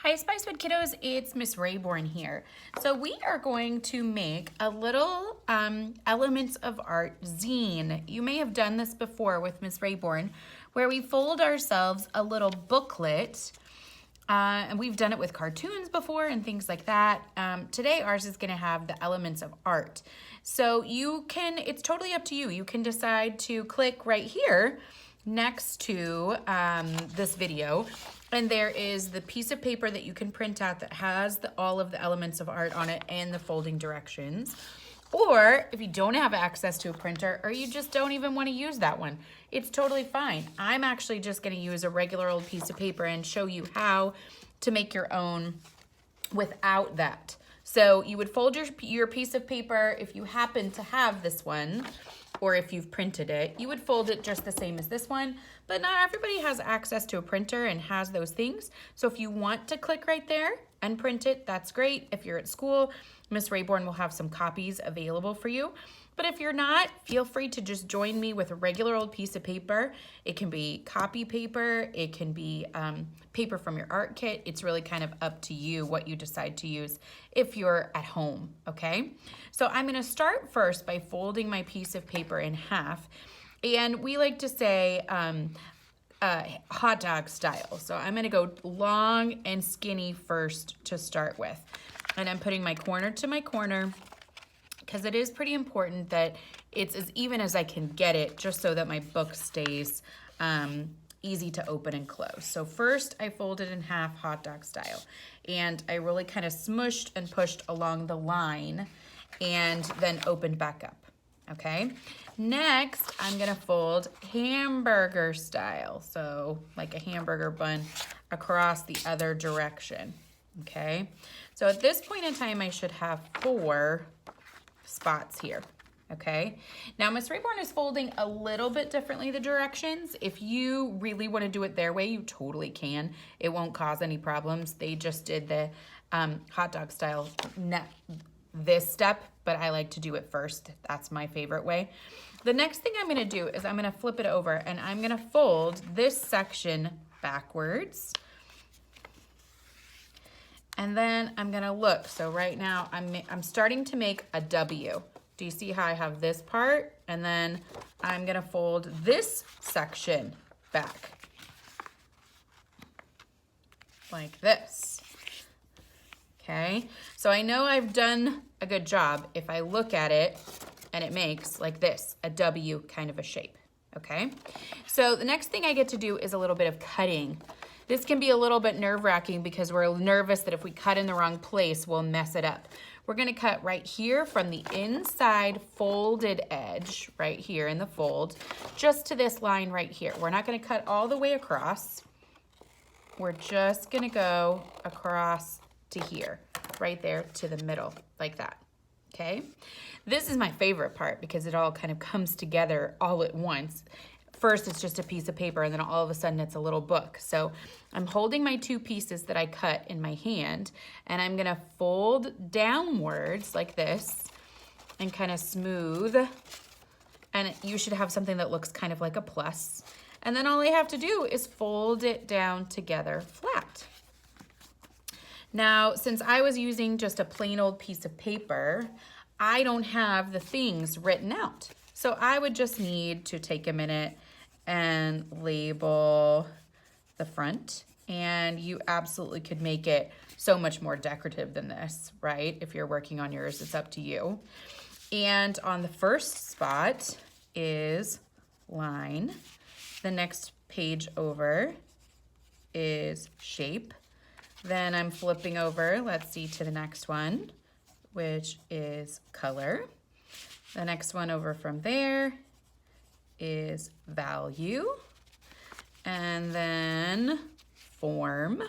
Hi Spicewood kiddos, it's Miss Rayborn here. So we are going to make a little elements of art zine. You may have done this before with Miss Rayborn, where we fold ourselves a little booklet, and we've done it with cartoons before and things like that. Today ours is gonna have the elements of art. So it's totally up to you. You can decide to click right here next to this video, and there is the piece of paper that you can print out that has all of the elements of art on it and the folding directions. Or if you don't have access to a printer, or you just don't even want to use that one, it's totally fine. I'm actually just going to use a regular old piece of paper and show you how to make your own without that. So you would fold your piece of paper, if you happen to have this one, or if you've printed it, you would fold it just the same as this one, but not everybody has access to a printer and has those things. So if you want to click right there and print it, that's great. If you're at school, Miss Rayborn will have some copies available for you. But if you're not, feel free to just join me with a regular old piece of paper. It can be copy paper, it can be paper from your art kit. It's really kind of up to you what you decide to use if you're at home, okay? So I'm gonna start first by folding my piece of paper in half. And we like to say hot dog style. So I'm gonna go long and skinny first to start with. And I'm putting my corner to my corner, because it is pretty important that it's as even as I can get it, just so that my book stays easy to open and close. So first I folded in half hot dog style, and I really kind of smushed and pushed along the line and then opened back up, okay? Next, I'm gonna fold hamburger style, so like a hamburger bun across the other direction, okay? So at this point in time, I should have 4 spots here, okay? Now, Miss Rayborn is folding a little bit differently the directions. If you really want to do it their way, you totally can. It won't cause any problems. They just did the hot dog style this step, but I like to do it first. That's my favorite way. The next thing I'm going to do is I'm going to flip it over, and I'm going to fold this section backwards. And then I'm gonna look. So right now I'm starting to make a W. Do you see how I have this part? And then I'm gonna fold this section back like this. Okay, so I know I've done a good job if I look at it and it makes like this, a W kind of a shape, okay? So the next thing I get to do is a little bit of cutting. This can be a little bit nerve-wracking because we're nervous that if we cut in the wrong place, we'll mess it up. We're gonna cut right here from the inside folded edge, right here in the fold, just to this line right here. We're not gonna cut all the way across. We're just gonna go across to here, right there to the middle, like that, okay? This is my favorite part because it all kind of comes together all at once. First, it's just a piece of paper, and then all of a sudden it's a little book. So I'm holding my 2 pieces that I cut in my hand, and I'm gonna fold downwards like this and kind of smooth. And you should have something that looks kind of like a plus. And then all I have to do is fold it down together flat. Now, since I was using just a plain old piece of paper, I don't have the things written out. So I would just need to take a minute and label the front, and you absolutely could make it so much more decorative than this, right? If you're working on yours, it's up to you. And on the first spot is line. The next page over is shape. Then I'm flipping over, let's see, to the next one, which is color. The next one over from there is value, and then form,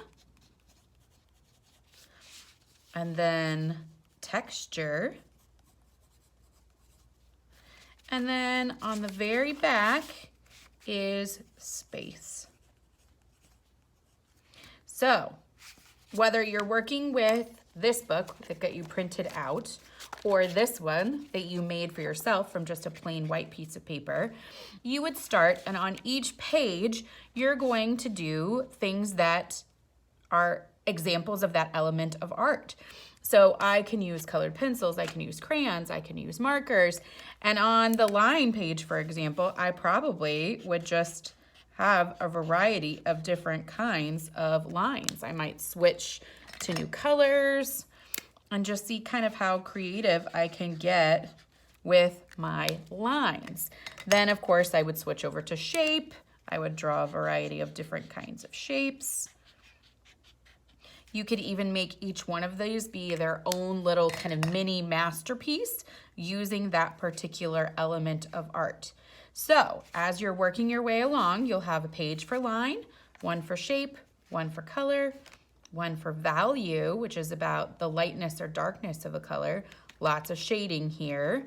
and then texture, and then on the very back is space. So whether you're working with this book that got you printed out, or this one that you made for yourself from just a plain white piece of paper, you would start, and on each page, you're going to do things that are examples of that element of art. So I can use colored pencils, I can use crayons, I can use markers. And on the line page, for example, I probably would just have a variety of different kinds of lines. I might switch to new colors and just see kind of how creative I can get with my lines. Then, of course, I would switch over to shape. I would draw a variety of different kinds of shapes. You could even make each one of these be their own little kind of mini masterpiece using that particular element of art. So as you're working your way along, you'll have a page for line, one for shape, one for color, one for value, which is about the lightness or darkness of a color. Lots of shading here.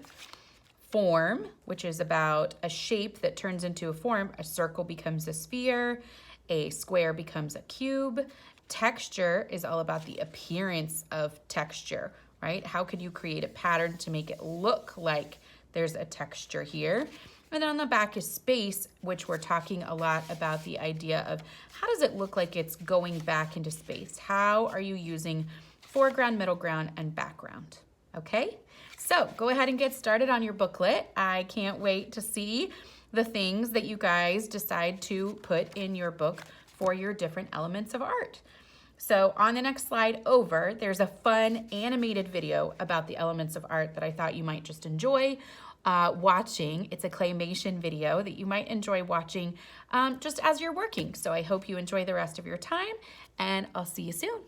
Form, which is about a shape that turns into a form. A circle becomes a sphere, a square becomes a cube. Texture is all about the appearance of texture, right? How could you create a pattern to make it look like there's a texture here? And then on the back is space, which we're talking a lot about the idea of how does it look like it's going back into space? How are you using foreground, middle ground, and background? Okay, so go ahead and get started on your booklet. I can't wait to see the things that you guys decide to put in your book for your different elements of art. So on the next slide over, there's a fun animated video about the elements of art that I thought you might just enjoy watching. It's a claymation video that you might enjoy watching just as you're working. So I hope you enjoy the rest of your time, and I'll see you soon.